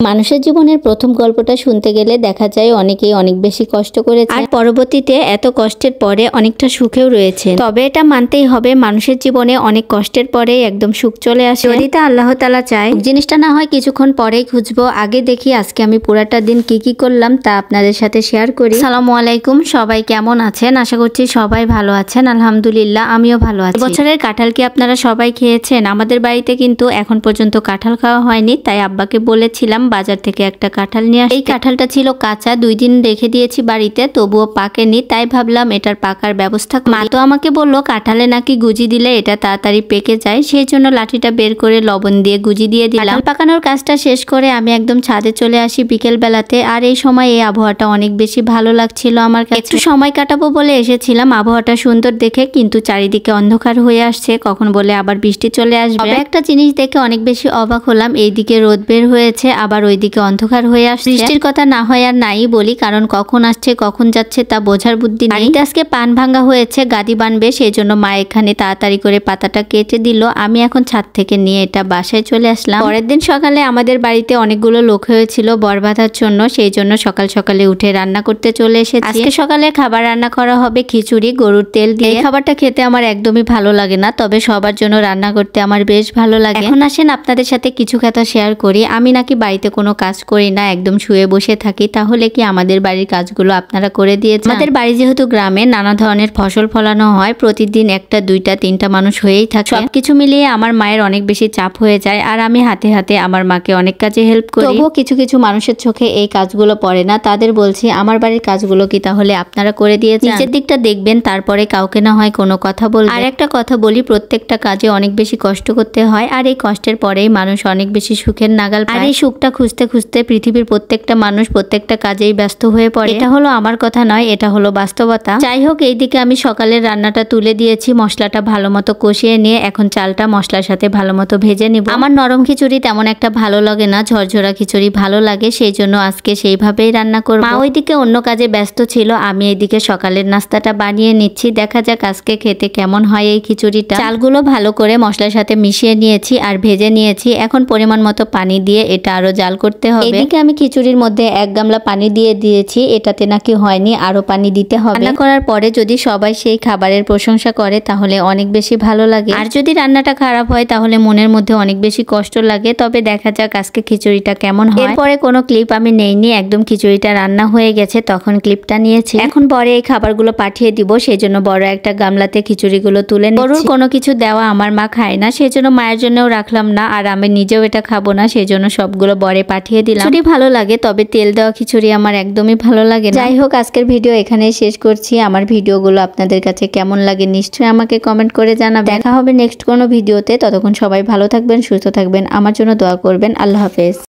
মানুষের জীবনের প্রথম গল্পটা শুনতে গেলে দেখা যায় অনেকেই অনেক বেশি কষ্ট করেছে আর পরবর্তীতে এত কষ্টের পরে অনেকটা সুখেও রয়েছে। তবে এটা মানতেই হবে মানুষের জীবনে অনেক কষ্টের পরে একদম সুখ চলে আসে, যদি তা আল্লাহ তাআলা চায়। জিনিসটা না হয় কিছুক্ষণ পরেই খুঁজবো, আগে দেখি আজকে আমি পুরাটা দিন কি করলাম তা আপনাদের সাথে শেয়ার করি। আসসালামু আলাইকুম, সবাই কেমন আছেন? আশা করছি সবাই ভালো আছেন। আলহামদুলিল্লাহ আমিও ভালো আছি। বছরের কাঁঠাল কি আপনারা সবাই খেয়েছেন? আমাদের বাড়িতে কিন্তু এখন পর্যন্ত কাঁঠাল খাওয়া হয়নি, তাই আব্বাকে বলেছিলাম বাজার থেকে একটা কাঁঠাল নিয়ে আসতে। এই কাঁঠালটা ছিল কাঁচা, 2 দিন রেখে দিয়েছি বাড়িতে, তবুও পাকেনি, তাই ভাবলাম এটার পাকার ব্যবস্থা করি। মা তো আমাকে বললো কাঁঠালে নাকি গুজি দিলে এটা তাড়াতাড়ি পেকে যায়, সেই জন্য লাঠিটা বের করে লবণ দিয়ে গুজি দিয়ে দিলাম। পাকানোর কাজটা শেষ করে আমি একদম ছাদে চলে আসি বিকেল বেলাতে। আর এই সময় এই আবহাওয়াটা অনেক বেশি ভালো লাগছিল আমার কাছে। একটু সময় কাটাবো বলে এসেছিলাম, আবহাওয়াটা সুন্দর দেখে, কিন্তু চারিদিকে অন্ধকার হয়ে আসছে, কখন বলে আবার বৃষ্টি চলে আসবে। একটা জিনিস দেখে অনেক বেশি অবাক হলাম, এইদিকে রোদ বের হয়েছে আবার ওইদিকে অন্ধকার হয়ে আসছে। বৃষ্টির কথা না হয় আর নাই বলি, কারণ কখন আসছে কখন যাচ্ছে তা বোঝার বুদ্ধি নেই। আজকে পান ভাঙ্গা হয়েছে, গাদি বানবে, সেই জন্য মা এখানে তাড়াতাড়ি করে পাতাটা কেটে দিল। আমি এখন ছাদ থেকে নিয়ে এটা বাসায় চলে আসলাম। পরের দিন সকালে আমাদের বাড়িতে অনেকগুলো লোক হয়েছিল বর বাঁধার জন্য, সেই জন্য সকাল সকালে উঠে রান্না করতে চলে এসেছি। আজকে সকালে খাবার রান্না করা হবে খিচুড়ি গরুর তেল দিয়ে। এই খাবারটা খেতে আমার একদমই ভালো লাগে না, তবে সবার জন্য রান্না করতে আমার বেশ ভালো লাগে। এখন আসেন আপনাদের সাথে কিছু কথা শেয়ার করি। আমি নাকি বাড়িতে কোনো কাজ করি না, একদম শুয়ে বসে থাকি। তাহলে কি আমাদের বাড়ির কাজগুলো আপনারা করে দিয়েছেন? আমাদের বাড়ি যেহেতু গ্রামে, নানা ধরনের ফসল ফলানো হয়, প্রতিদিন 1টা 2টা 3টা মানুষ হয়েই থাকে। সবকিছু মিলিয়ে আমার মায়ের অনেক বেশি চাপ হয়ে যায়, আর আমি হাতে হাতে আমার মাকে অনেক কাজে হেল্প করি। তবুও কিছু কিছু মানুষের চোখে এই কাজগুলো পড়ে না, তাদের বলছি আমার বাড়ির কাজগুলো কি তাহলে আপনারা করে দিয়েছেন? নিচের দিকটা দেখবেন, তারপরে কাউকে না হয় কোনো কথা বলবেন। আর একটা কথা বলি, প্রত্যেকটা কাজে অনেক বেশি কষ্ট করতে হয়, আর এই কষ্টের পরেই মানুষ অনেক বেশি সুখের নাগাল পায়। আর এই সুখটা খুঁজতে খুঁজতে পৃথিবীর প্রত্যেকটা মানুষ প্রত্যেকটা কাজেই ব্যস্ত হয়ে পড়ে। এটা হলো আমার কথা নয়, এটা হলো বাস্তবতা। যাই হোক, এইদিকে আমি সকালের রান্নাটা তুলে দিয়েছি, মশলাটা ভালো মতো কষিয়ে নিয়ে এখন চালটা মশলার সাথে ভালো মতো ভেজে নিব। আমার নরম খিচুড়ি তেমন একটা ভালো লাগে না, ঝরঝরা খিচুড়ি ভালো লাগে, সেই জন্য আজকে সেইভাবেই রান্না করব। মা ওইদিকে অন্য কাজে ব্যস্ত ছিল, আমি এইদিকে সকালের নাস্তাটা বানিয়ে নিচ্ছি। দেখা যাক আজকে খেতে কেমন হয় এই খিচুড়িটা। চালগুলো ভালো করে মশলার সাথে মিশিয়ে নিয়েছি আর ভেজে নিয়েছি। এখন পরিমাণ মতো পানি দিয়ে এটা আরো জাল করতে হবে। এদিকে আমি খিচুড়ির মধ্যে 1 গামলা পানি দিয়ে দিয়েছি, এটাতে নাকি হয়নি, আরো পানি দিতে হবে। রান্না করার পরে যদি সবাই সেই খাবারের প্রশংসা করে তাহলে অনেক বেশি ভালো লাগে, আর যদি রান্নাটা খারাপ হয় তাহলে মনের মধ্যে অনেক বেশি কষ্ট লাগে। তবে দেখা যাক আজকে খিচুড়িটা কেমন হয়। এরপরে কোনো ক্লিপ আমি নেইনি, একদম খিচুড়িটা রান্না হয়ে গেছে তখন ক্লিপটা নিয়েছি। এখন পরে এই খাবারগুলো পাঠিয়ে দিব, সেই জন্য বড় একটা গামলাতে খিচুড়িগুলো তুলে নিচ্ছি। গরুর কোনো কিছু দেওয়া আমার মা খায় না, সেই জন্য মায়ের জন্যও রাখলাম না, আর আমি নিজেও এটা খাবো না, সেই জন্য সবগুলো বরে পাঠিয়ে দিলাম। খিচুড়ি ভালো লাগে, তবে তেল দেওয়া খিচুড়ি আমার একদমই ভালো লাগে না। যাই হোক, আজকের ভিডিও এখানেই শেষ করছি। আমার ভিডিওগুলো আপনাদের কাছে কেমন লাগে নিশ্চয়ই আমাকে কমেন্ট করে জানাবেন। দেখা হবে নেক্সট কোনো ভিডিওতে, ততক্ষণ সবাই ভালো থাকবেন, সুস্থ থাকবেন, আমার জন্য দোয়া করবেন। আল্লাহ হাফেজ।